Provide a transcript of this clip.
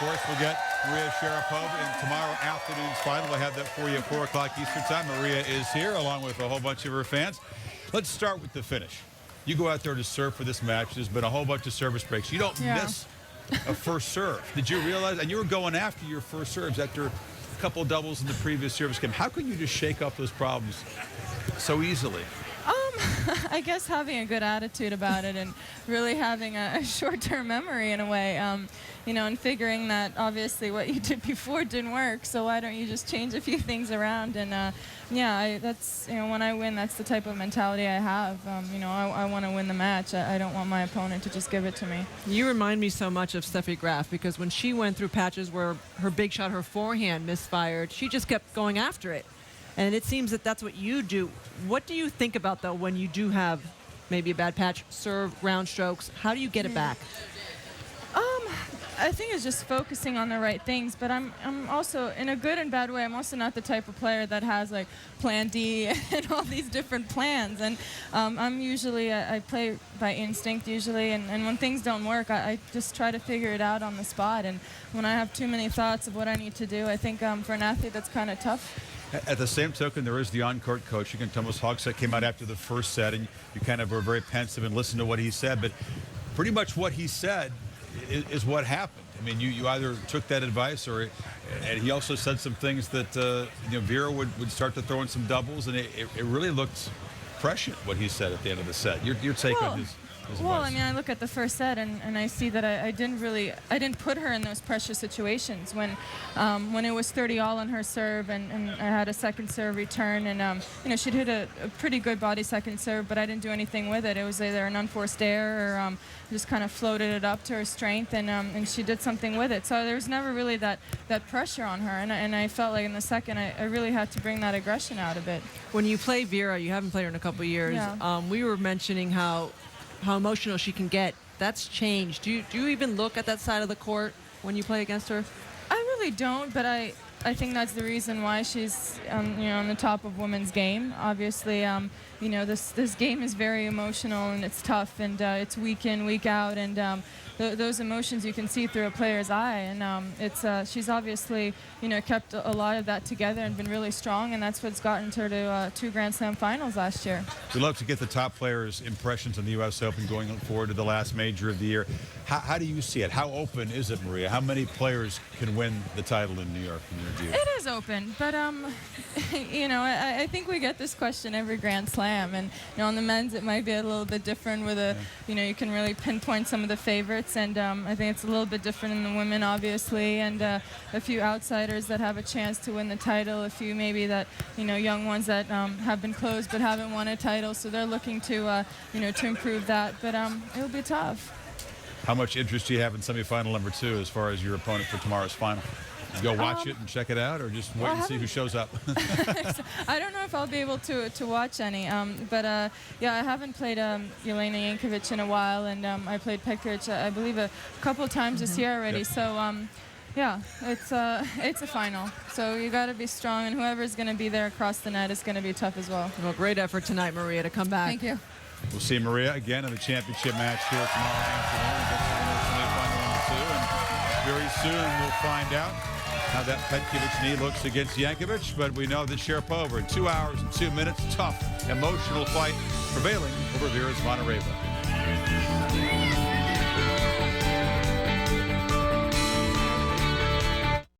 course, we'll get Maria Sharapova in tomorrow afternoon's final. We'll have that for you at 4 o'clock Eastern Time. Maria is here along with a whole bunch of her fans. Let's start with the finish. You go out there to serve for this match. There's been a whole bunch of service breaks. You don't miss a first serve. Did you realize? And you were going after your first serves after a couple doubles in the previous service game. How can you just shake up those problems so easily? I guess having a good attitude about it and really having a short-term memory in a way, you know, and figuring that obviously what you did before didn't work, so why don't you just change a few things around? And yeah, that's, you know, when I win, that's the type of mentality I have. You know, I want to win the match. I don't want my opponent to just give it to me. You remind me so much of Steffi Graf, because when she went through patches where her big shot, her forehand misfired, she just kept going after it. And it seems that that's what you do. What do you think about, though, when you do have maybe a bad patch, serve, round strokes? How do you get it back? I think it's just focusing on the right things, but I'm also, in a good and bad way, I'm also not the type of player that has like plan D and all these different plans. And I'm usually, I play by instinct usually, and when things don't work, I just try to figure it out on the spot. And when I have too many thoughts of what I need to do, I think for an athlete that's kind of tough. At the same token, there is the on-court coach. Again, Thomas Hogsett came out after the first set, and you kind of were very pensive and listened to what he said. But pretty much what he said is what happened. I mean, you either took that advice, or and he also said some things that you know, Vera would start to throw in some doubles, and it really looked prescient what he said at the end of the set. Your take on his well, advice? I mean, I look at the first set and I see that I didn't put her in those pressure situations when it was 30-all on her serve and I had a second serve return, and you know, she'd hit a pretty good body second serve, but I didn't do anything with it. It was either an unforced error or just kind of floated it up to her strength, and she did something with it. So there was never really that pressure on her, and I felt like in the second I really had to bring that aggression out of it. When you play Vera, you haven't played her in a couple of years. Yeah. We were mentioning how emotional she can get. That's changed. Do you even look at that side of the court when you play against her? I really don't, but I think that's the reason why she's you know, on the top of women's game. Obviously, you know, this game is very emotional and it's tough, and it's week in, week out, and those emotions you can see through a player's eye, and she's obviously, you know, kept a lot of that together and been really strong, and that's what's gotten her to 2 Grand Slam finals last year. We'd love to get the top players' impressions on the U.S. Open going forward to the last major of the year. How do you see it? How open is it, Maria? How many players can win the title in New York, in your view? It is open, but you know, I think we get this question every Grand Slam, and you know, on the men's it might be a little bit different with you know, you can really pinpoint some of the favorites, and I think it's a little bit different in the women, obviously, and a few outsiders that have a chance to win the title, a few maybe that, you know, young ones that have been close but haven't won a title, so they're looking to you know, to improve that, but it'll be tough. How much interest do you have in semifinal number 2 as far as your opponent for tomorrow's final? You go watch it and check it out, or just wait and see who shows up? I don't know if I'll be able to watch any, but yeah, I haven't played Jelena Jankovic in a while, and I played Pekic, I believe, a couple of times this year already. Yep. So yeah, it's a final, so you got to be strong, and whoever's going to be there across the net is going to be tough as well. Well, great effort tonight, Maria, to come back. Thank you. We'll see Maria again in the championship match here tomorrow afternoon. And very soon we'll find out how that Petkovic knee looks against Jankovic, but we know that Sharapova in 2 hours and 2 minutes, tough, emotional fight, prevailing over Vera's Monterrey.